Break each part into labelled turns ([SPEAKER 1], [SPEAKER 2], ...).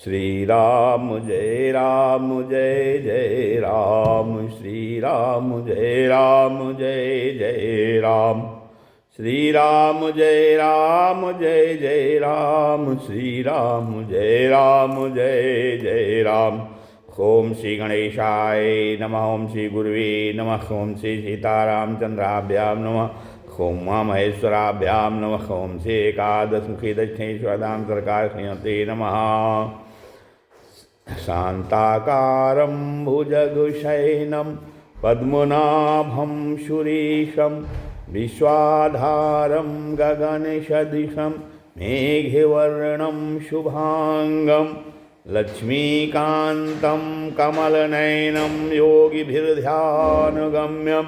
[SPEAKER 1] श्री राम जय जय राम, श्री राम जय जय राम, श्री राम जय जय राम, श्री राम जय जय राम। ओम श्री गणेशाय नमः, ओम श्री गुरुवे नमः, ओम श्री सीतारामचंद्राभ्यां नमः, ओम उमामहेश्वराभ्यां नमः, ओम श्री एकादशमुखी दक्षिणेश्वरां सरकार श्रीमते नमः। शान्ताकारं भुजगशयनं पद्मनाभं सुरेशं, विश्वाधारं गगनसदृशं मेघवर्णं शुभांगं, लक्ष्मीकान्तं कमलनयनं योगिभिर्ध्यानगम्यं,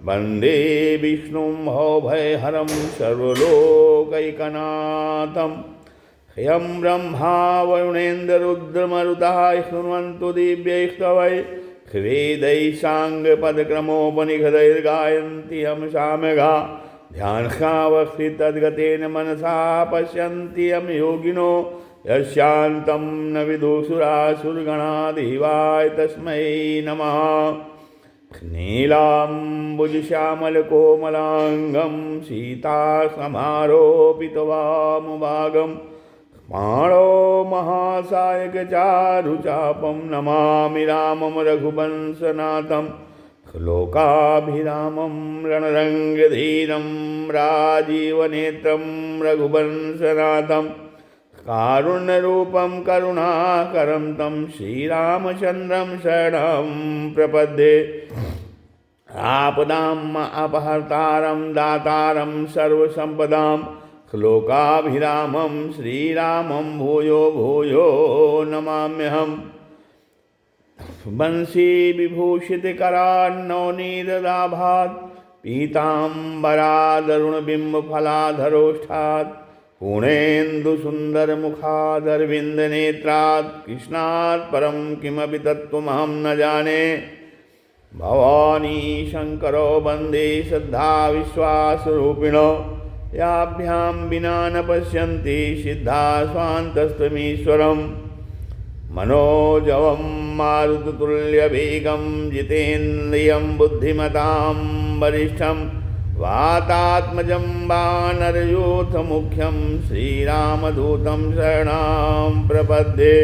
[SPEAKER 1] वन्दे विष्णुं भवभयहरं सर्वलोकैकनाथम्। यं ब्रह्मा वरुणेन्द्ररुद्रमरुतः शृण्वन्तु दिव्यैस्तवैः, वेदैः साङ्गपदक्रमोपनिषदैर्गायन्ति यं सामगा, ध्यानावस्थितद्गतेन मनसा पश्यन्ति यं योगिनो, यस्यान्तं न विदुषुरासुरगणाधिवाय तस्मै नमः। नीलाम्बुजश्यामलकोमलाङ्गं सीतासमारोपितवामुभागं, माणो महासायकचारुचापं नमामि रामं रघुवंशनाथं, लोकाभिरामं रणरङ्गधीरं राजीवनेत्रं रघुवंशनाथं, कारुण्यरूपं करुणाकरं तं श्रीरामचन्द्रं शरणं प्रपद्ये। आपदाम् अपहर्तारं दातारं सर्वसम्पदां, लोकाभिरामं श्रीरामं भूयो भूयो नमाम्यहम्। वंशी विभूषितकरान्नवनीतदाभात्, पीताम्बरादरुणबिम्बफलाधरोष्ठात्, पूर्णेन्दुसुन्दरमुखादरविन्दनेत्रात्, कृष्णात् परं किमपि तत्त्वमहं न जाने। भवानी शङ्करो वन्दे श्रद्धाविश्वासरूपिणो, याभ्यां विना न पश्यन्ति सिद्धा स्वान्तस्त्वमीश्वरम्। मनोजवं मारुततुल्यवेगं, जितेन्द्रियं बुद्धिमतां वरिष्ठं, वातात्मजं वानरयूथमुख्यं, श्रीरामदूतं शरणं प्रपद्ये।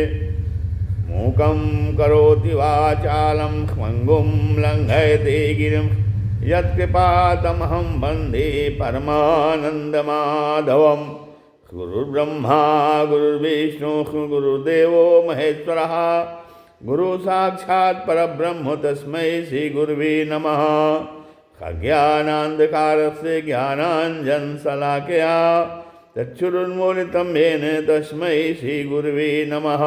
[SPEAKER 1] मूकं करोति वाचालं पंगुं लङ्घयते गिरिं, यत्कृपातमहं वन्दे परमानन्दमाधवम्। गुरुर्ब्रह्मा गुरुर्विष्णुः गुरुर्देवो महेश्वरः, गुरुसाक्षात् परब्रह्म तस्मै श्रीगुरुवे नमः। अज्ञानान्धकारस्य ज्ञानाञ्जनशलाकया चक्षुरुन्मीलितं येन तस्मै श्रीगुरुवे नमः।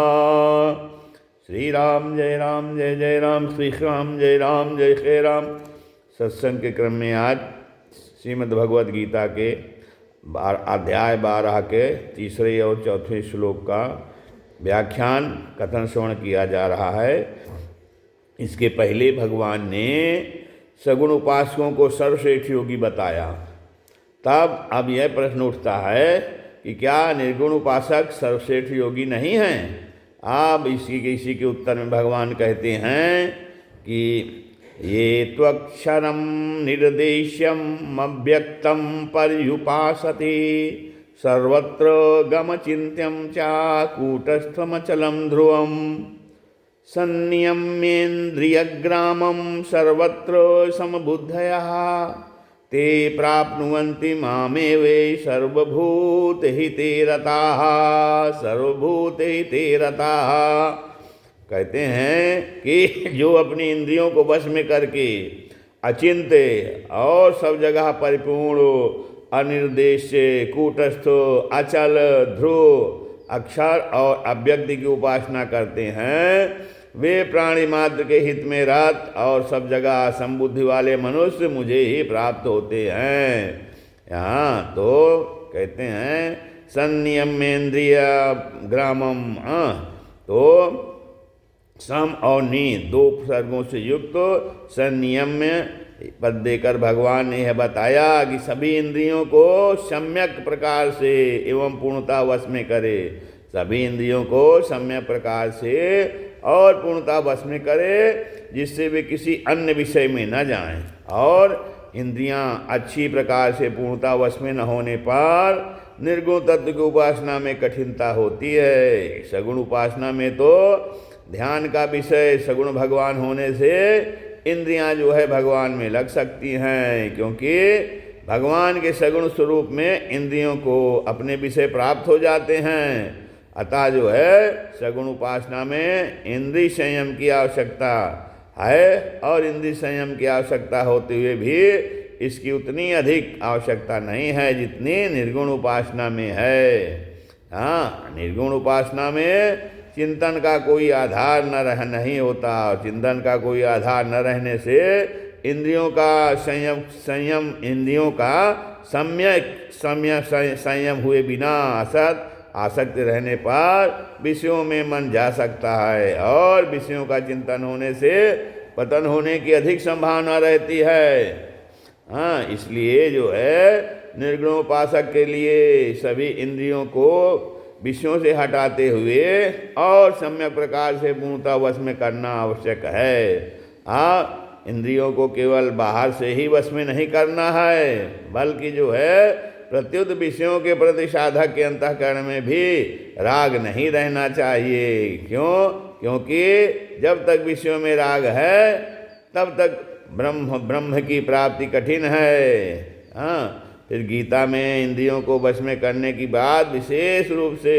[SPEAKER 1] श्री राम जय राम, श्री राम जय राम। सत्संग के क्रम में आज श्रीमद् भगवद गीता के अध्याय 12 के तीसरे और चौथे श्लोक का व्याख्यान कथन श्रवण किया जा रहा है। इसके पहले भगवान ने सगुण उपासकों को सर्वश्रेष्ठ योगी बताया। तब अब यह प्रश्न उठता है कि क्या निर्गुण उपासक सर्वश्रेष्ठ योगी नहीं हैं? अब इसी के उत्तर में भगवान कहते हैं कि ये त्वक्षरं निर्देश्यम् अव्यक्तं पर्युपासते, सर्वत्र गमचिन्त्यं च कूटस्थमचलं ध्रुवं, संनियम्येन्द्रियग्रामं सर्वत्र समबुद्धयः, ते प्राप्नुवन्ति मामेव सर्वभूतहिते रताः। कहते हैं कि जो अपनी इंद्रियों को वश में करके अचिंत्य और सब जगह परिपूर्ण, अनिर्देश्य, कूटस्थ, अचल, ध्रुव, अक्षर और अव्यक्त की उपासना करते हैं, वे प्राणी मात्र के हित में रत और सब जगह संबुद्धि वाले मनुष्य मुझे ही प्राप्त होते हैं। यहाँ तो कहते हैं संनियमेन्द्रिय ग्रामम, तो सम और नी दो उपसर्गों से युक्त संनियम्य पद देकर भगवान ने यह बताया कि सभी इंद्रियों को सम्यक प्रकार से एवं पूर्णता वश में करे, सभी इंद्रियों को सम्यक प्रकार से और पूर्णता वश में करे, जिससे वे किसी अन्य विषय में न जाएं। और इंद्रियां अच्छी प्रकार से पूर्णता वश में न होने पर निर्गुण तत्व की उपासना में कठिनता होती है। सगुण उपासना में तो ध्यान का विषय सगुण भगवान होने से इंद्रियां जो है भगवान में लग सकती हैं, क्योंकि भगवान के सगुण स्वरूप में इंद्रियों को अपने विषय प्राप्त हो जाते हैं। अतः जो है सगुण उपासना में इंद्रिय संयम की आवश्यकता है, और इंद्रिय संयम की आवश्यकता होते हुए भी इसकी उतनी अधिक आवश्यकता नहीं है जितनी निर्गुण उपासना में है। हाँ, निर्गुण उपासना में चिंतन का कोई आधार नहीं होता। चिंतन का कोई आधार न रहने से इंद्रियों का संयम इंद्रियों का संयम हुए बिना आसक्त रहने पर विषयों में मन जा सकता है, और विषयों का चिंतन होने से पतन होने की अधिक संभावना रहती है। हाँ, इसलिए जो है निर्गुणोपासक के लिए सभी इंद्रियों को विषयों से हटाते हुए और सम्यक प्रकार से पूर्णता वश में करना आवश्यक है। इंद्रियों को केवल बाहर से ही वश में नहीं करना है, बल्कि जो है प्रत्युत विषयों के प्रति साधक के अंतःकरण में भी राग नहीं रहना चाहिए। क्यों? क्योंकि जब तक विषयों में राग है तब तक ब्रह्म की प्राप्ति कठिन है। हाँ, फिर गीता में इंद्रियों को वश में करने की बात विशेष रूप से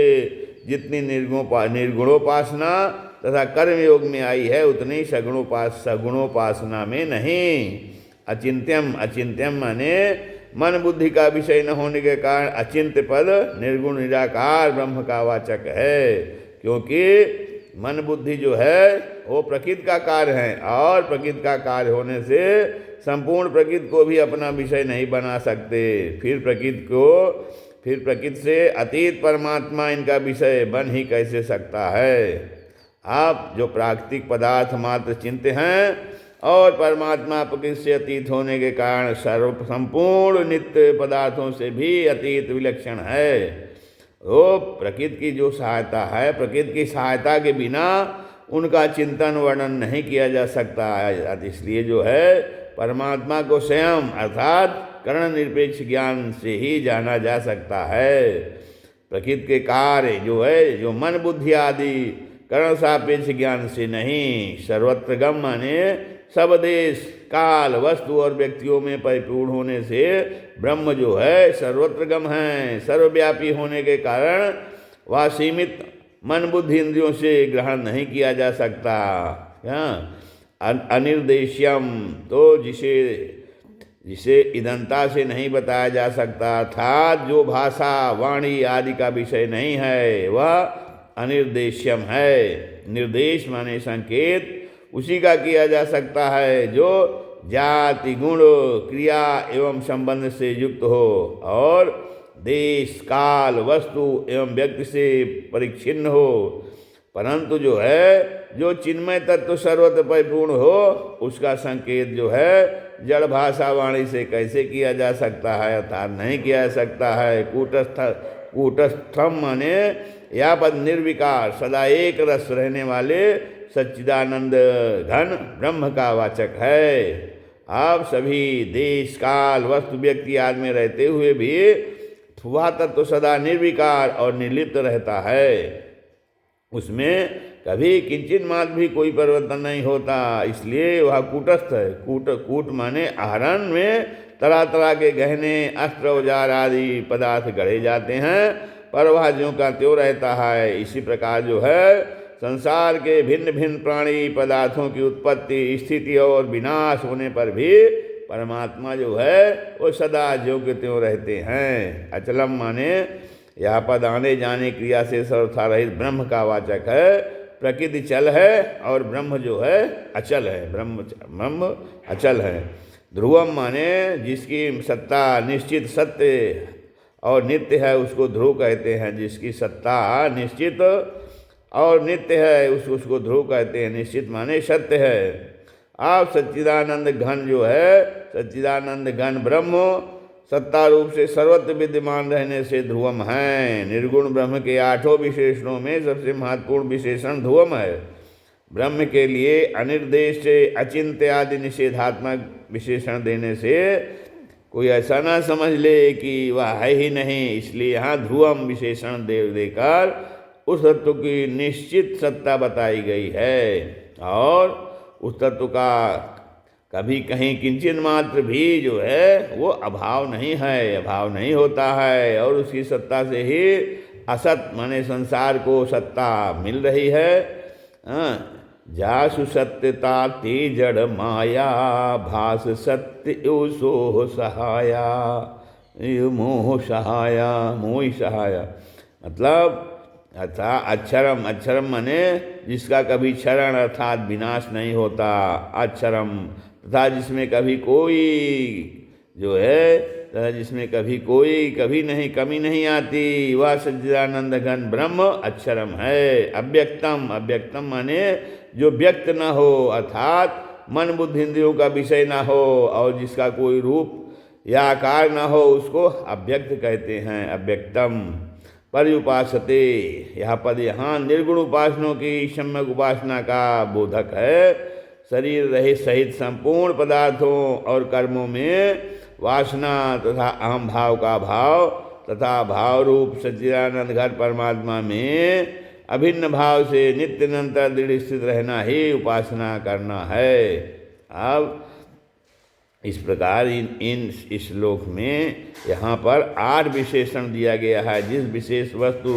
[SPEAKER 1] जितनी निर्गुणोपासना तथा कर्मयोग में आई है, उतनी सगुणोपासना में नहीं। अचिंत्यम माने मन बुद्धि का विषय न होने के कारण अचिंत्य पद निर्गुण निराकार ब्रह्म का वाचक है, क्योंकि मन बुद्धि जो है वो प्रकृति का कार्य है, और प्रकृति का कार्य होने से संपूर्ण प्रकृति को भी अपना विषय नहीं बना सकते। फिर प्रकृति से अतीत परमात्मा इनका विषय बन ही कैसे सकता है। आप जो प्राकृतिक पदार्थ मात्र चिंत्य हैं, और परमात्मा प्रकृति से अतीत होने के कारण संपूर्ण नित्य पदार्थों से भी अतीत विलक्षण है। वो प्रकृति की जो सहायता है, प्रकृति की सहायता के बिना उनका चिंतन वर्णन नहीं किया जा सकता है। इसलिए जो है परमात्मा को स्वयं अर्थात कर्ण निरपेक्ष ज्ञान से ही जाना जा सकता है। प्रकृति के कार्य जो है, जो मन बुद्धि आदि कर्ण सापेक्ष ज्ञान से नहीं। सर्वत्र गम माने सब देश काल वस्तु और व्यक्तियों में परिपूर्ण होने से ब्रह्म जो है सर्वत्र गम है। सर्वव्यापी होने के कारण वह सीमित मन बुद्धि इंद्रियों से ग्रहण नहीं किया जा सकता। अनिर्देश्यम तो जिसे इदंता से नहीं बताया जा सकता, अर्थात जो भाषा वाणी आदि का विषय नहीं है, वह अनिर्देश्यम है। निर्देश माने संकेत उसी का किया जा सकता है जो जाति गुण क्रिया एवं संबंध से युक्त हो, और देश काल वस्तु एवं व्यक्ति से परिच्छिन्न हो। परंतु जो है जो चिन्मय तत्व सर्वत्र परिपूर्ण हो, उसका संकेत जो है जड़ भाषा वाणी से कैसे किया जा सकता है, अर्थात नहीं किया जा सकता है। कूटस्थम माने या पद निर्विकार सदा एक रस रहने वाले सच्चिदानंद घन ब्रह्म का वाचक है। आप सभी देश काल वस्तु व्यक्ति आदि में रहते हुए भी वह तत्व सदा निर्विकार और निर्लिप्त रहता है। उसमें कभी किंचित मात्र भी कोई परिवर्तन नहीं होता, इसलिए वह कूटस्थ है। कूट माने आहरण में तरह तरह के गहने अस्त्र औजार आदि पदार्थ गढ़े जाते हैं, पर वह ज्यों का त्यों रहता है। इसी प्रकार जो है संसार के भिन्न भिन्न प्राणी पदार्थों की उत्पत्ति स्थिति और विनाश होने पर भी परमात्मा जो है वो सदा ज्यों के त्यों रहते हैं। अचलम माने यह पद आने जाने क्रिया से सर्वथा रहित ब्रह्म का वाचक है। प्रकृति चल है और ब्रह्म जो है अचल है। ब्रह्म अचल है। ध्रुवम माने जिसकी सत्ता निश्चित सत्य और नित्य है उसको ध्रुव कहते हैं। जिसकी सत्ता निश्चित और नित्य है उसको ध्रुव कहते हैं। निश्चित माने सत्य है। आप सच्चिदानंद घन जो है सच्चिदानंद घन ब्रह्म सत्ता रूप से सर्वत्र विद्यमान रहने से ध्रुवम है। निर्गुण ब्रह्म के 8 विशेषणों में सबसे महत्वपूर्ण विशेषण ध्रुवम है। ब्रह्म के लिए अनिर्देश अचिंत्य आदि निषेधात्मक विशेषण देने से कोई ऐसा ना समझ ले कि वह है ही नहीं, इसलिए यहाँ ध्रुवम विशेषण देकर उस तत्व की निश्चित सत्ता बताई गई है और उस तत्व का कभी कहीं किंचित मात्र भी जो है वो अभाव नहीं है, अभाव नहीं होता है और उसकी सत्ता से ही असत माने संसार को सत्ता मिल रही है। जासु सत्यता ते जड़ माया भास सत्य सोह सहाया मोह सहाया मोह सहाया। मतलब अक्षरम, अक्षरम माने जिसका कभी क्षरण अर्थात विनाश नहीं होता, अक्षरम तथा जिसमें कभी कोई जो है तथा जिसमें कभी कोई कभी नहीं कमी नहीं आती, वह सच्चिदानंद घन ब्रह्म अक्षरम है। अव्यक्तम, अव्यक्तम माने जो व्यक्त न हो अर्थात मन बुद्धि इंद्रियों का विषय ना हो और जिसका कोई रूप या आकार ना हो उसको अव्यक्त कहते हैं, अव्यक्तम। पर्युपासते, यह पद यहाँ निर्गुण उपासनों की सम्यक उपासना का बोधक है। शरीर रहित सहित संपूर्ण पदार्थों और कर्मों में वासना तथा अहम भाव का भाव तथा भाव रूप सच्चिदानंद घर परमात्मा में अभिन्न भाव से नित्य निरंतर दृढ़ स्थित रहना ही उपासना करना है। अब इस प्रकार इन श्लोक में यहाँ पर 8 विशेषण दिया गया है। जिस विशेष वस्तु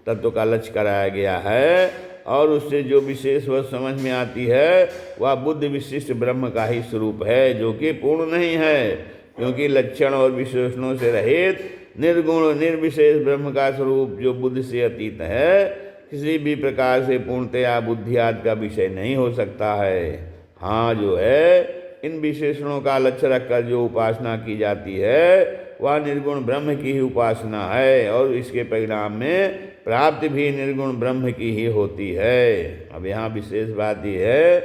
[SPEAKER 1] तत्व का लक्ष्य कराया गया है और उससे जो विशेष वस्तु समझ में आती है वह बुद्ध विशिष्ट ब्रह्म का ही स्वरूप है, जो कि पूर्ण नहीं है, क्योंकि लक्षण और विशेषणों से रहित निर्गुण निर्विशेष ब्रह्म का स्वरूप जो बुद्धि से अतीत है किसी भी प्रकार से पूर्णतया बुद्धि आदि का विषय नहीं हो सकता है। हाँ, जो है इन विशेषणों का लक्ष्य रखकर जो उपासना की जाती है वह निर्गुण ब्रह्म की ही उपासना है और इसके परिणाम में प्राप्ति भी निर्गुण ब्रह्म की ही होती है। अब यहाँ विशेष बात यह है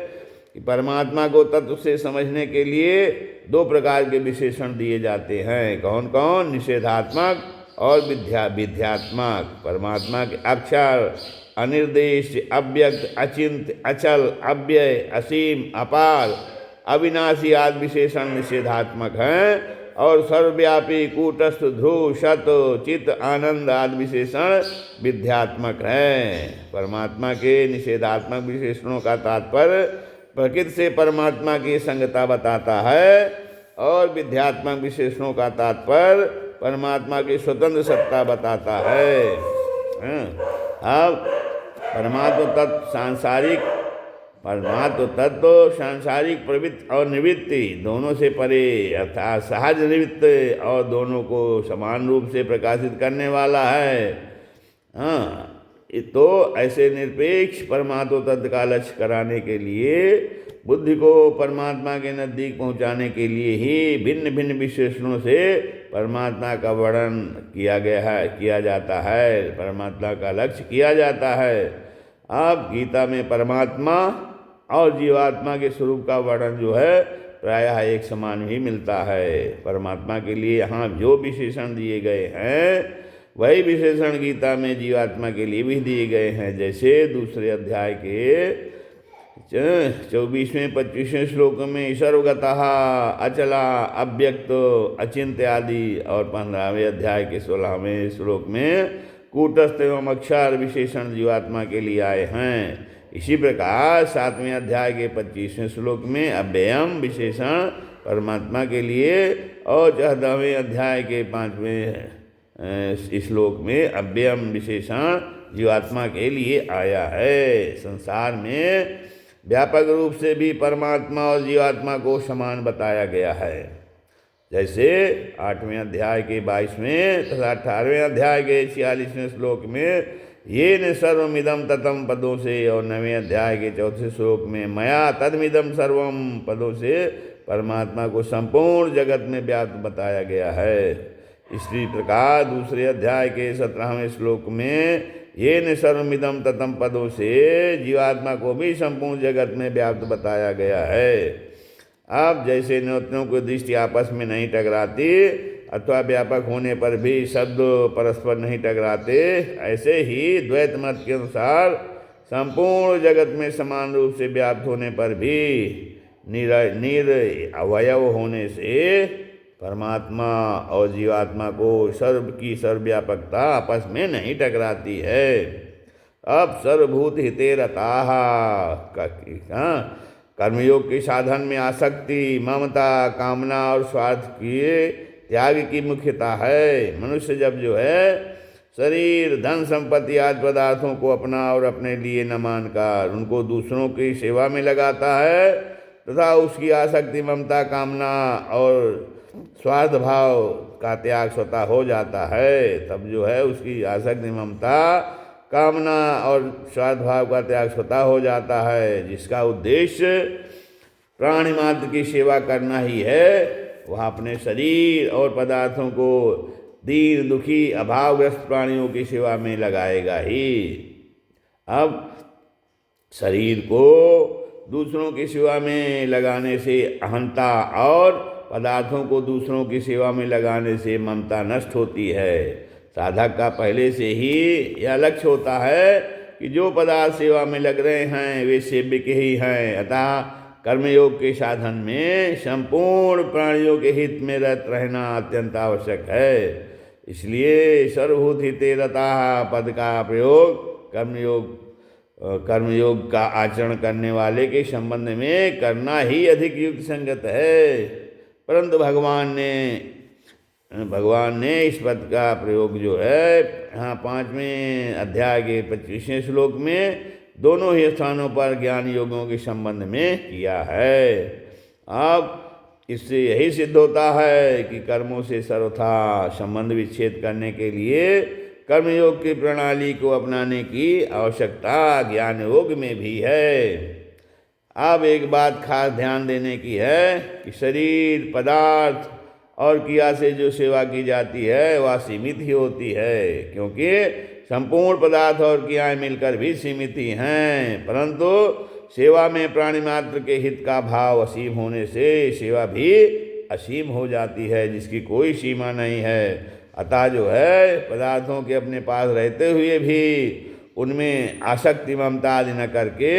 [SPEAKER 1] कि परमात्मा को तत्व से समझने के लिए 2 प्रकार के विशेषण दिए जाते हैं। कौन कौन? निषेधात्मक और विध्यात्मक। परमात्मा के अक्षर, अनिर्देश, अव्यक्त, अचिंत्य, अचल, अव्यय, असीम, अपार, अविनाशी आदि विशेषण निषेधात्मक हैं और सर्वव्यापी, कूटस्थ, ध्रुव, शत, चित, आनंद आदि विशेषण विध्यात्मक हैं। परमात्मा के निषेधात्मक विशेषणों का तात्पर्य प्रकृति से परमात्मा की संगता बताता है और विध्यात्मक विशेषणों का तात्पर्य परमात्मा की स्वतंत्र सत्ता बताता है। अब परमात्म तत्व सांसारिक प्रवृत्ति और निवृत्ति दोनों से परे अर्थात सहज निवृत्त और दोनों को समान रूप से प्रकाशित करने वाला है। तो ऐसे निरपेक्ष परमात्म तत्व का लक्ष्य कराने के लिए बुद्धि को परमात्मा के नज़दीक पहुंचाने के लिए ही भिन्न भिन्न विशेषणों से परमात्मा का वर्णन किया जाता है, परमात्मा का लक्ष्य किया जाता है। अब गीता में परमात्मा और जीवात्मा के स्वरूप का वर्णन जो है प्रायः एक समान ही मिलता है। परमात्मा के लिए यहाँ जो विशेषण दिए गए हैं वही विशेषण गीता में जीवात्मा के लिए भी दिए गए हैं। जैसे दूसरे अध्याय के 24वें 25वें श्लोक में सर्वगतः, अचला, अव्यक्त, अचिंत्य आदि और 15वें अध्याय के 16वें श्लोक में कूटस्थ एवं अक्षर विशेषण जीवात्मा के लिए आए हैं। इसी प्रकार 7वें अध्याय के 25वें श्लोक में अव्ययम विशेषण परमात्मा के लिए और 14वें अध्याय के 5वें श्लोक में अव्ययम विशेषण जीवात्मा के लिए आया है। संसार में व्यापक रूप से भी परमात्मा और जीवात्मा को समान बताया गया है। जैसे 8वें अध्याय के 22वें तथा 18वें अध्याय के 46वें श्लोक में ये न सर्वमिदम ततम पदों से और 9वें अध्याय के 4थे श्लोक में मया तदमिदम सर्वम पदों से परमात्मा को संपूर्ण जगत में व्याप्त बताया गया है। इसी प्रकार दूसरे अध्याय के 17वें श्लोक में ये न सर्वमिदम ततम पदों से जीवात्मा को भी संपूर्ण जगत में व्याप्त बताया गया है। अब जैसे न्योतनों की दृष्टि आपस में नहीं टकराती, अथवा व्यापक होने पर भी शब्द परस्पर नहीं टकराते, ऐसे ही द्वैत मत के अनुसार संपूर्ण जगत में समान रूप से व्याप्त होने पर भी निरअवयव होने से परमात्मा और जीवात्मा को सर्व की सर्वव्यापकता आपस में नहीं टकराती है। अब सर्वभूत हिते रताः कर्मयोग के साधन में आसक्ति, ममता, कामना और स्वार्थ के त्याग की मुख्यता है। मनुष्य जब जो है शरीर, धन, संपत्ति आदि पदार्थों को अपना और अपने लिए न मानकर उनको दूसरों की सेवा में लगाता है तथा उसकी आसक्ति, ममता, कामना और स्वार्थ भाव का त्याग स्वतः हो जाता है, तब जो है उसकी आसक्ति, ममता, कामना और स्वार्थ भाव का त्याग स्वतः हो जाता है। जिसका उद्देश्य प्राणी मात्र की सेवा करना ही है, वह अपने शरीर और पदार्थों को दीन, दुखी, अभावग्रस्त प्राणियों की सेवा में लगाएगा ही। अब शरीर को दूसरों की सेवा में लगाने से अहंता और पदार्थों को दूसरों की सेवा में लगाने से ममता नष्ट होती है। साधक का पहले से ही यह लक्ष्य होता है कि जो पदार्थ सेवा में लग रहे हैं वे सेव्य के ही हैं, अतः कर्मयोग के साधन में संपूर्ण प्राणियों के हित में रत रहना अत्यंत आवश्यक है। इसलिए सर्वभूत हिते रताः पद का प्रयोग कर्मयोग का आचरण करने वाले के संबंध में करना ही अधिक युक्त संगत है। परंतु भगवान ने इस पद का प्रयोग जो है यहाँ 5वें अध्याय के 25वें श्लोक में दोनों ही स्थानों पर ज्ञान योगों के संबंध में किया है। अब इससे यही सिद्ध होता है कि कर्मों से सर्वथा संबंध विच्छेद करने के लिए कर्मयोग की प्रणाली को अपनाने की आवश्यकता ज्ञान योग में भी है। अब एक बात खास ध्यान देने की है कि शरीर, पदार्थ और क्रिया से जो सेवा की जाती है वह सीमित ही होती है, क्योंकि संपूर्ण पदार्थ और क्रियाएं मिलकर भी सीमित ही हैं। परंतु सेवा में प्राणी मात्र के हित का भाव असीम होने से सेवा भी असीम हो जाती है, जिसकी कोई सीमा नहीं है। अतः जो है पदार्थों के अपने पास रहते हुए भी उनमें आसक्ति, ममता आदि न करके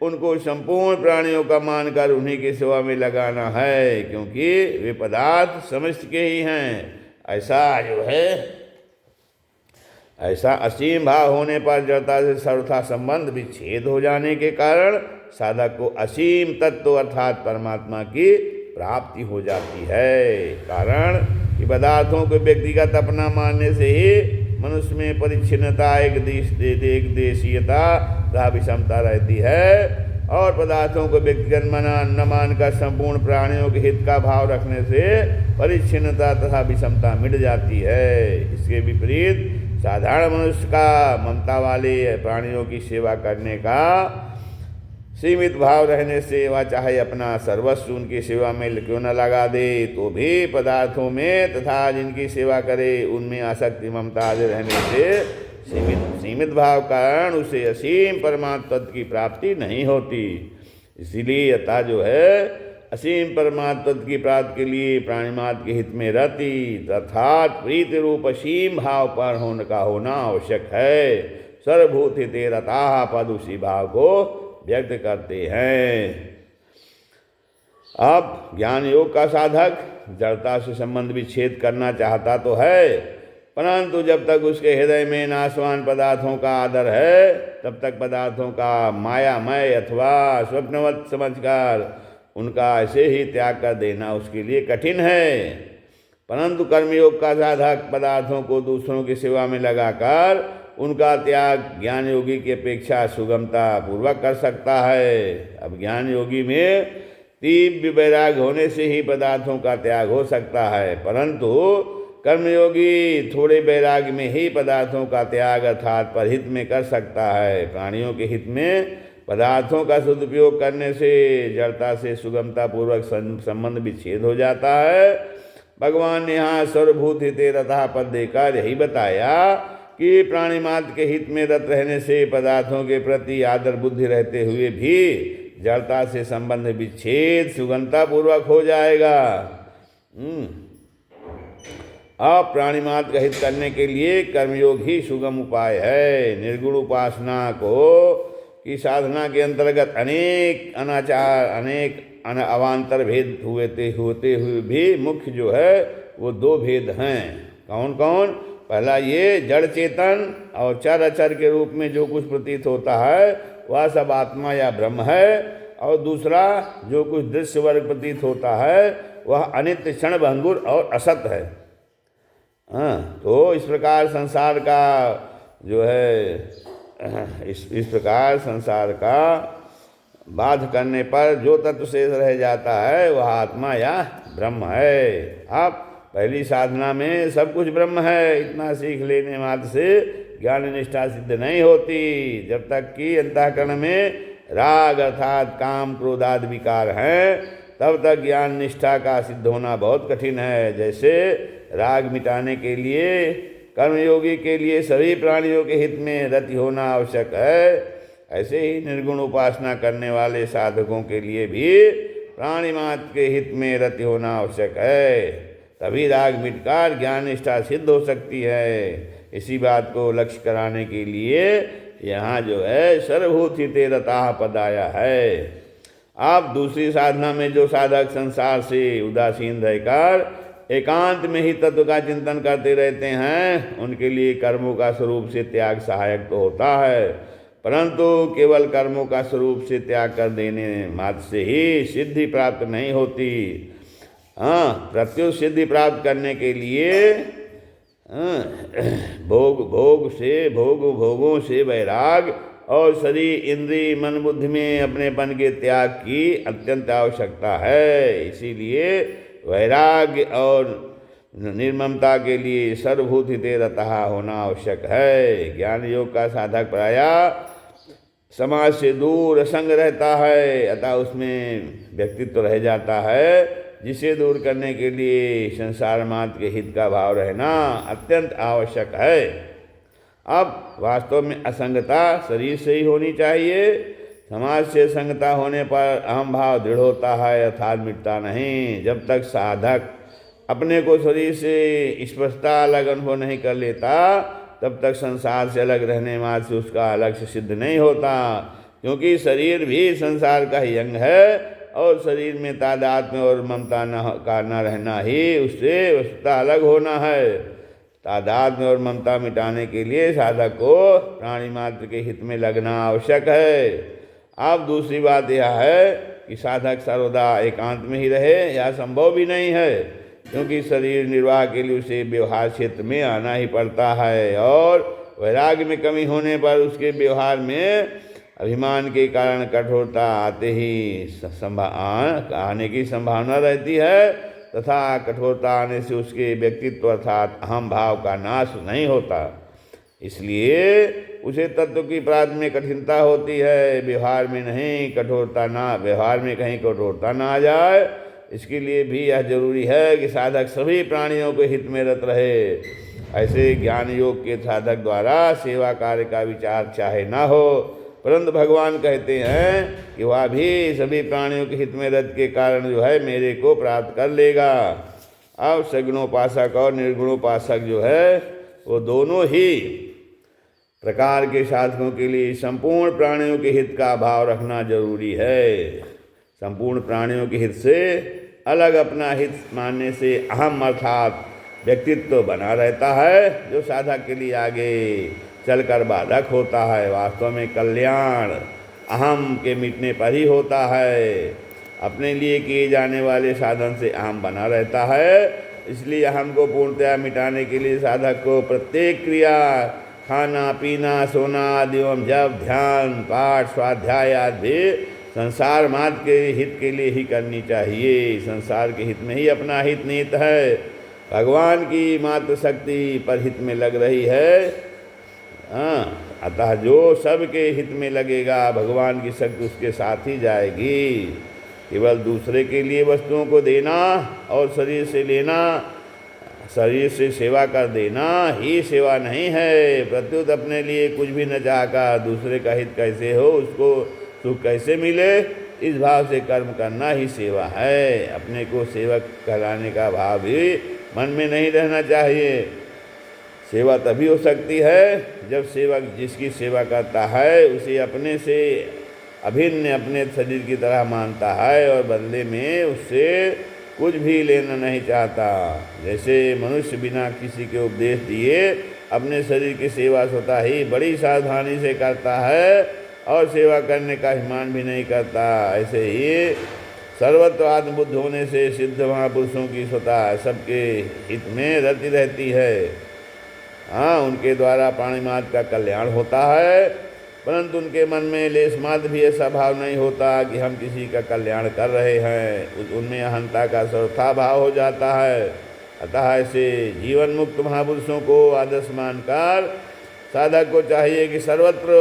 [SPEAKER 1] उनको संपूर्ण प्राणियों का मानकर उन्हीं की सेवा में लगाना है, क्योंकि वे पदार्थ समस्त के ही हैं। ऐसा असीम भाव होने पर जड़ता से सर्वथा संबंध विच्छेद हो जाने के कारण साधक को असीम तत्व अर्थात परमात्मा की प्राप्ति हो जाती है। कारण कि पदार्थों को व्यक्तिगत अपना मानने से ही मनुष्य में परिच्छिन्नता, एक देशीयता तथा विषमता रहती है, और पदार्थों को व्यक्तिगत न मानकर संपूर्ण प्राणियों के हित का भाव रखने से परिच्छिन्नता तथा विषमता मिट जाती है। इसके विपरीत साधारण मनुष्य का ममता वाले प्राणियों की सेवा करने का सीमित भाव रहने से वह चाहे अपना सर्वस्व उनकी सेवा में क्यों न लगा दे, तो भी पदार्थों में तथा जिनकी सेवा करे उनमें आसक्ति, ममता आदि रहने से सीमित भाव कारण उसे असीम परमात्मा तत्व की प्राप्ति नहीं होती। इसीलिए अतः जो है असीम परमात्मा तत्व की प्राप्ति के लिए प्राणिमात्र के हित में रति अर्थात प्रीति रूप असीम भाव पर होना आवश्यक है। सर्वभूत हिते रताः पद उसी भाव को व्यक्त करते हैं। अब ज्ञान योग का साधक जड़ता से संबंध विच्छेद करना चाहता तो है, परंतु जब तक उसके हृदय में नाशवान पदार्थों का आदर है तब तक पदार्थों का मायामय अथवा स्वप्नवत समझकर उनका ऐसे ही त्याग कर देना उसके लिए कठिन है। परंतु कर्मयोग का साधक पदार्थों को दूसरों की सेवा में लगाकर उनका त्याग ज्ञान योगी की अपेक्षा सुगमता पूर्वक कर सकता है। अब ज्ञान योगी में तीव्र वैराग्य होने से ही पदार्थों का त्याग हो सकता है, परंतु कर्मयोगी थोड़े वैराग्य में ही पदार्थों का त्याग अर्थात परहित में कर सकता है। प्राणियों के हित में पदार्थों का सदुपयोग करने से जड़ता से सुगमता पूर्वक संबंध विच्छेद हो जाता है। भगवान ने यहाँ सर्वभूत हिते रतः पद देकर यही बताया कि प्राणी मात्र के हित में रत रहने से पदार्थों के प्रति आदर बुद्धि रहते हुए भी जड़ता से संबंध विच्छेद सुगमता पूर्वक हो जाएगा। अब प्राणी मात्र का हित करने के लिए कर्मयोग ही सुगम उपाय है। निर्गुण उपासना की साधना के अंतर्गत अनेक अनाचार, अनेक अवान्तर भेद होते हुए भी मुख्य जो है वो दो भेद हैं। कौन कौन? पहला ये जड़ चेतन और चर अचर के रूप में जो कुछ प्रतीत होता है वह सब आत्मा या ब्रह्म है, और दूसरा जो कुछ दृश्य वर्ग प्रतीत होता है वह अनित्य, क्षण भंगुर और असत है। हाँ, तो इस प्रकार संसार का जो है इस प्रकार संसार का बाध करने पर जो तत्व शेष रह जाता है वह आत्मा या ब्रह्म है। अब पहली साधना में सब कुछ ब्रह्म है इतना सीख लेने मात्र से ज्ञान निष्ठा सिद्ध नहीं होती। जब तक कि अंतःकरण में राग अर्थात काम क्रोध आदि विकार हैं तब तक ज्ञान निष्ठा का सिद्ध होना बहुत कठिन है। जैसे राग मिटाने के लिए कर्मयोगी के लिए सभी प्राणियों के हित में रति होना आवश्यक है, ऐसे ही निर्गुण उपासना करने वाले साधकों के लिए भी प्राणी मात्र के हित में रति होना आवश्यक है। तभी राग मिटकर ज्ञान निष्ठा सिद्ध हो सकती है। इसी बात को लक्ष्य कराने के लिए यहाँ जो है सर्वभूत हिते रताः पद आया है। आप दूसरी साधना में जो साधक संसार से उदासीन रहकर एकांत में ही तत्व का चिंतन करते रहते हैं उनके लिए कर्मों का स्वरूप से त्याग सहायक तो होता है, परंतु केवल कर्मों का स्वरूप से त्याग कर देने मात्र से ही सिद्धि प्राप्त नहीं होती। हाँ, प्रत्युत सिद्धि प्राप्त करने के लिए भोगों से वैराग और शरीर इंद्रिय मन बुद्धि में अपनेपन के त्याग की अत्यंत आवश्यकता है। इसीलिए वैराग्य और निर्ममता के लिए सर्वभूत हिते रतः होना आवश्यक है। ज्ञान योग का साधक प्रायः समाज से दूर असंग रहता है, अतः उसमें व्यक्तित्व रह जाता है, जिसे दूर करने के लिए संसार मात्र के हित का भाव रहना अत्यंत आवश्यक है। अब वास्तव में असंगता शरीर से ही होनी चाहिए। समाज से संगता होने पर अहम भाव दृढ़ होता है अर्थात मिटता नहीं। जब तक साधक अपने को शरीर से स्पष्टता अलग अनुभव नहीं कर लेता तब तक संसार से अलग रहने मात्र से उसका लक्ष्य सिद्ध नहीं होता, क्योंकि शरीर भी संसार का ही अंग है और शरीर में तादात्म्य और ममता न रहना ही उससे वस्तुतः अलग होना है। तादात्म्य और ममता मिटाने के लिए साधक को प्राणी मात्र के हित में लगना आवश्यक है। अब दूसरी बात यह है कि साधक सर्वदा एकांत में ही रहे, यह संभव भी नहीं है, क्योंकि शरीर निर्वाह के लिए उसे व्यवहार क्षेत्र में आना ही पड़ता है, और वैराग्य में कमी होने पर उसके व्यवहार में अभिमान के कारण कठोरता आते ही आने की संभावना रहती है, तथा कठोरता आने से उसके व्यक्तित्व अर्थात अहम भाव का नाश नहीं होता। इसलिए उसे तत्व की प्राप्ति में कठिनता होती है, व्यवहार में कहीं कठोरता ना आ जाए। इसके लिए भी यह जरूरी है कि साधक सभी प्राणियों के हित में रत रहे। ऐसे ज्ञान योग के साधक द्वारा सेवा कार्य का विचार चाहे ना हो, परंतु भगवान कहते हैं कि वह भी सभी प्राणियों के हित में रत के कारण जो है मेरे को प्राप्त कर लेगा। अब सगुणोपासक और निर्गुणोपासक जो है वो दोनों ही प्रकार के साधकों के लिए संपूर्ण प्राणियों के हित का भाव रखना जरूरी है। संपूर्ण प्राणियों के हित से अलग अपना हित मानने से अहम अर्थात व्यक्तित्व बना रहता है, जो साधक के लिए आगे चलकर बाधक होता है। वास्तव में कल्याण अहम के मिटने पर ही होता है। अपने लिए किए जाने वाले साधन से अहम बना रहता है, इसलिए अहम को पूर्णतया मिटाने के लिए साधक को प्रत्येक क्रिया खाना पीना सोना आदि एवं जप ध्यान पाठ स्वाध्याय आदि संसार मात्र के हित के लिए ही करनी चाहिए। संसार के हित में ही अपना हित निहित है, भगवान की मात्र शक्ति पर हित में लग रही है। अतः जो सबके हित में लगेगा भगवान की शक्ति उसके साथ ही जाएगी। केवल दूसरे के लिए वस्तुओं को देना और शरीर से लेना, शरीर से सेवा कर देना ही सेवा नहीं है। प्रत्युत अपने लिए कुछ भी न चाहकर दूसरे का हित कैसे हो, उसको सुख कैसे मिले, इस भाव से कर्म करना ही सेवा है। अपने को सेवक कहलाने का भाव भी मन में नहीं रहना चाहिए। सेवा तभी हो सकती है जब सेवक जिसकी सेवा करता है उसे अपने से अभिन्न अपने शरीर की तरह मानता है और बदले में उससे कुछ भी लेना नहीं चाहता। जैसे मनुष्य बिना किसी के उपदेश दिए अपने शरीर की सेवा स्वतः ही बड़ी सावधानी से करता है और सेवा करने का अभिमान भी नहीं करता, ऐसे ही सर्वत्र आत्मबुद्ध होने से सिद्ध महापुरुषों की स्वतः सबके हित में रति रहती है। हाँ, उनके द्वारा प्राणिमात्र का कल्याण होता है, परंतु उनके मन में लेश मात्र भी ऐसा भाव नहीं होता कि हम किसी का कल्याण कर रहे हैं। उनमें अहंता का सर्वथा भाव हो जाता है। अतः ऐसे जीवन मुक्त महापुरुषों को आदर्श मानकर साधक को चाहिए कि सर्वत्र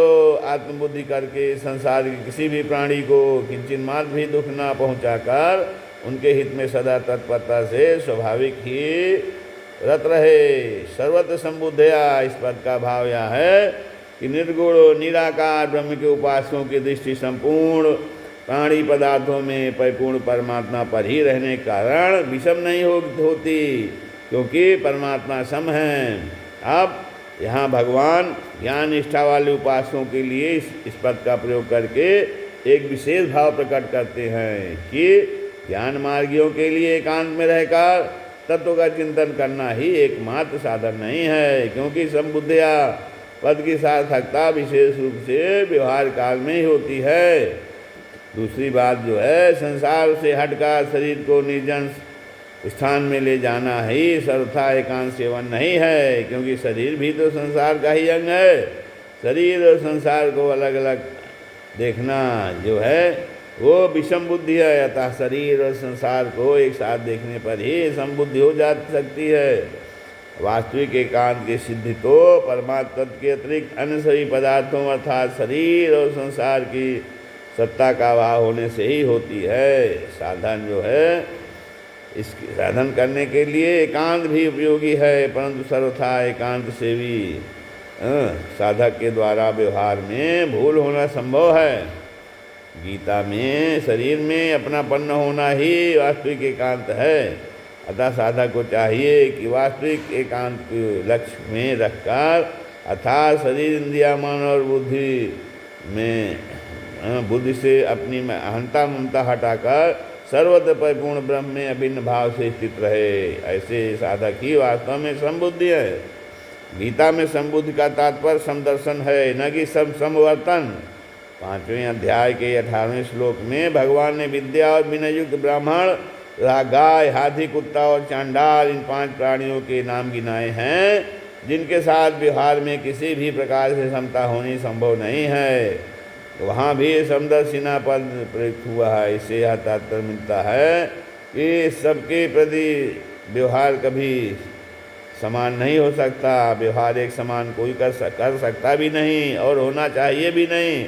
[SPEAKER 1] आत्मबुद्धि करके संसार के किसी भी प्राणी को किंचित मात्र भी दुख न पहुँचाकर उनके हित में सदा तत्परता से स्वाभाविक ही रत रहे। सर्वत्र संबुद्धया, इस पद का भाव यह है कि निर्गुण निराकार ब्रह्म के उपासकों की दृष्टि संपूर्ण प्राणी पदार्थों में परिपूर्ण परमात्मा पर ही रहने के कारण विषम नहीं होती, क्योंकि परमात्मा सम है। अब यहाँ भगवान ज्ञान निष्ठा वाले उपासकों के लिए इस पद का प्रयोग करके एक विशेष भाव प्रकट करते हैं कि ज्ञान मार्गियों के लिए एकांत में रहकर तत्व का चिंतन करना ही एकमात्र साधन नहीं है, क्योंकि संबुद्धया पद की सार्थकता विशेष रूप से व्यवहार काल में ही होती है। दूसरी बात जो है, संसार से हटकर शरीर को निर्जन स्थान में ले जाना ही सर्वथा एकांत सेवन नहीं है, क्योंकि शरीर भी तो संसार का ही अंग है। शरीर और संसार को अलग अलग देखना जो है वो विषम बुद्धि है। अतः शरीर और संसार को एक साथ देखने पर ही समबुद्धि हो जा सकती है। वास्तविक एकांत की सिद्धि तो परमात्मा तत्व के अतिरिक्त अन्य सभी पदार्थों अर्थात शरीर और संसार की सत्ता का अभाव होने से ही होती है। साधन जो है, इसकी साधन करने के लिए एकांत भी उपयोगी है, परंतु सर्वथा एकांत से भी साधक के द्वारा व्यवहार में भूल होना संभव है। गीता में शरीर में अपनापन्न होना ही वास्तविक एकांत है। अतः साधक को चाहिए कि वास्तविक एकांत को लक्ष्य में रखकर अर्थात शरीर इंद्रिया मन और बुद्धि से अपनी अहंता ममता हटाकर सर्वत्र परिपूर्ण ब्रह्म में अभिन्न भाव से स्थित रहे। ऐसे साधक ही वास्तव में समबुद्धि है। गीता में समबुद्धि का तात्पर्य समदर्शन है, न कि समवर्तन। 5वें अध्याय के 18वें श्लोक में भगवान ने विद्या और विनयुक्त ब्राह्मण, गाय, हाथी, कुत्ता और चांडाल इन 5 प्राणियों के नाम गिनाए हैं, जिनके साथ व्यवहार में किसी भी प्रकार से समता होनी संभव नहीं है। वहाँ भी समदर्शिना पद प्रयुक्त हुआ है। इससे यह तात्पर्य मिलता है कि सबके प्रति व्यवहार कभी समान नहीं हो सकता। व्यवहार एक समान कोई कर सकता भी नहीं और होना चाहिए भी नहीं।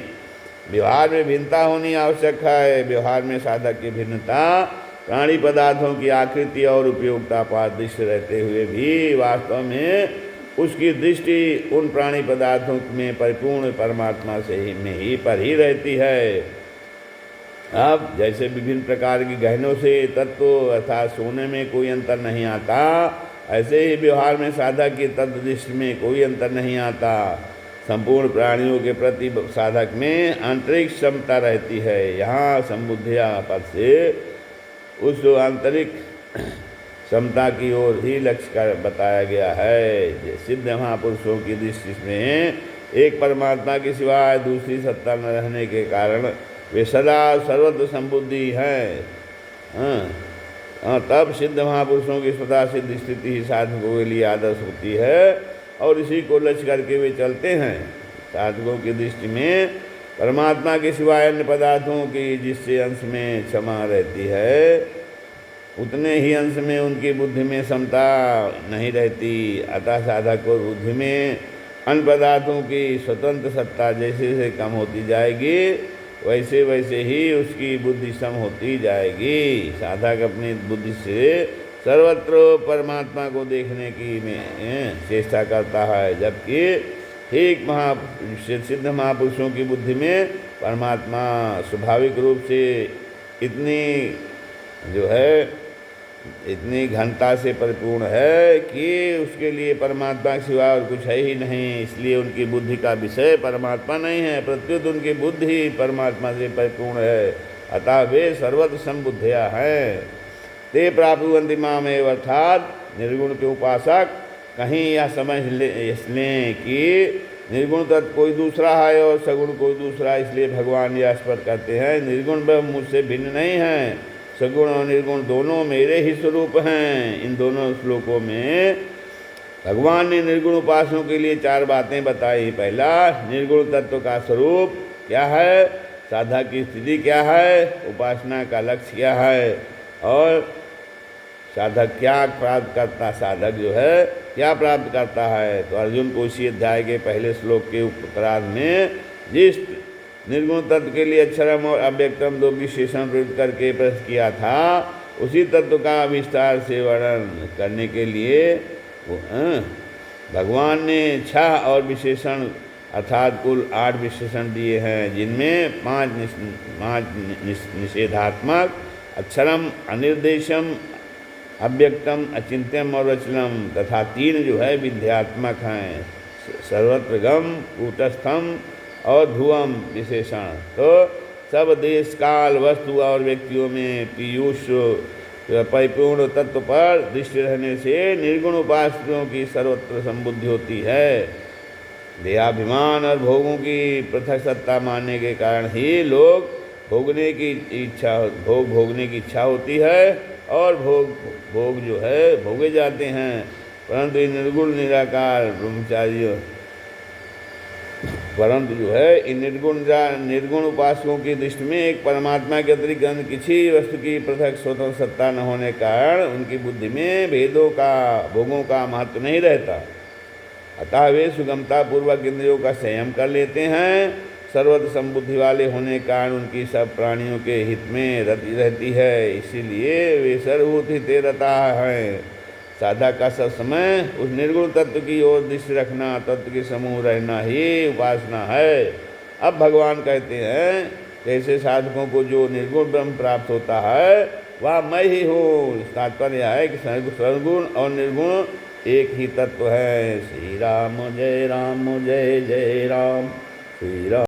[SPEAKER 1] व्यवहार में भिन्नता होनी आवश्यक है। व्यवहार में साधक की भिन्नता प्राणी पदार्थों की आकृति और उपयोगिता पर दृष्टि रहते हुए भी वास्तव में उसकी दृष्टि उन प्राणी पदार्थों में परिपूर्ण परमात्मा से ही पर ही रहती है। अब जैसे विभिन्न प्रकार की गहनों से तत्व अर्थात सोने में कोई अंतर नहीं आता, ऐसे ही व्यवहार में साधक की तत्व दृष्टि में कोई अंतर नहीं आता। संपूर्ण प्राणियों के प्रति साधक में आंतरिक क्षमता रहती है। यहाँ संबुद्धया पद से उस आंतरिक क्षमता की ओर ही लक्ष्य कर बताया गया है। सिद्ध महापुरुषों की दृष्टि में एक परमात्मा के सिवाय दूसरी सत्ता न रहने के कारण वे सदा सर्वत्र संबुद्धि हैं। तब सिद्ध महापुरुषों की स्वतः सिद्ध स्थिति ही साधकों के लिए आदर्श होती है और इसी को लक्ष्य करके वे चलते हैं। साधकों की दृष्टि में परमात्मा के सिवाय अन्य पदार्थों की जिससे अंश में क्षमा रहती है, उतने ही अंश में उनकी बुद्धि में समता नहीं रहती। अतः साधक को बुद्धि में अन्य पदार्थों की स्वतंत्र सत्ता जैसे जैसे कम होती जाएगी, वैसे वैसे ही उसकी बुद्धि सम होती जाएगी। साधक अपनी बुद्धि से सर्वत्र परमात्मा को देखने की में चेष्टा करता है, जबकि ठीक सिद्ध महापुरुषों की बुद्धि में परमात्मा स्वाभाविक रूप से इतनी जो है इतनी घनता से परिपूर्ण है कि उसके लिए परमात्मा के सिवा और कुछ है ही नहीं। इसलिए उनकी बुद्धि का विषय परमात्मा नहीं है, प्रत्युत उनकी बुद्धि ही परमात्मा से परिपूर्ण है। अतः वे सर्वत्र संबुद्धया हैं। ते प्राप्नुवन्ति मामेव, अर्थात निर्गुण के उपासक कहीं यह समझ लें कि निर्गुण तत्व कोई दूसरा है और सगुण कोई दूसरा, इसलिए भगवान यह स्पष्ट करते हैं निर्गुण ब्रह्म मुझसे भिन्न नहीं है, सगुण और निर्गुण दोनों मेरे ही स्वरूप हैं। इन दोनों श्लोकों में भगवान ने निर्गुण उपासकों के लिए 4 बातें बताई। पहला, निर्गुण तत्व का स्वरूप क्या है, साधक की स्थिति क्या है, उपासना का लक्ष्य क्या है और साधक क्या प्राप्त करता, साधक जो है क्या प्राप्त करता है। तो अर्जुन को इसी अध्याय के पहले श्लोक के उत्तरार्ध में जिस निर्गुण तत्व के लिए अक्षरम और अव्यक्तम 2 विशेषण प्रयुक्त करके प्रश्न किया था, उसी तत्व का विस्तार से वर्णन करने के लिए भगवान ने 6 और विशेषण अर्थात कुल 8 विशेषण दिए हैं, जिनमें 5 निषेधात्मक, अक्षरम, अनिर्देशम, अव्यक्तम, अचिंत्यम और अचलम तथा 3 जो है विध्यात्मक हैं, सर्वत्र गम, कूटस्थम और ध्रुवम विशेषण। तो सब देश, काल, वस्तु और व्यक्तियों में पीयूष परिपूर्ण तत्व पर दृष्टि रहने से निर्गुण उपासकों की सर्वत्र संबुद्धि होती है। देहाभिमान और भोगों की पृथक सत्ता मानने के कारण ही लोग भोगने की इच्छा होती है और भोग जो है भोगे जाते हैं। परंतु इन निर्गुण निराकार ब्रह्मचारियों इन निर्गुण उपासकों की दृष्टि में एक परमात्मा के अतिरिक्त अन्य किसी वस्तु की पृथक स्वतंत्र सत्ता न होने के कारण उनकी बुद्धि में भोगों का महत्व नहीं रहता। अतः वे सुगमता पूर्वक इंद्रियों का संयम कर लेते हैं। सर्वत्र संबुद्धि वाले होने के कारण उनकी सब प्राणियों के हित में रति रहती है, इसीलिए वे सर्वभूत हिते रता हैं। साधक का सब समय उस निर्गुण तत्व की ओर दृष्टि रखना, तत्व के समूह रहना ही उपासना है। अब भगवान कहते हैं ऐसे साधकों को जो निर्गुण ब्रह्म प्राप्त होता है वह मैं ही हूँ। तात्पर्य है कि सर्वगुण और निर्गुण एक ही तत्व है। श्री राम जय राम, जय जय राम, श्री राम।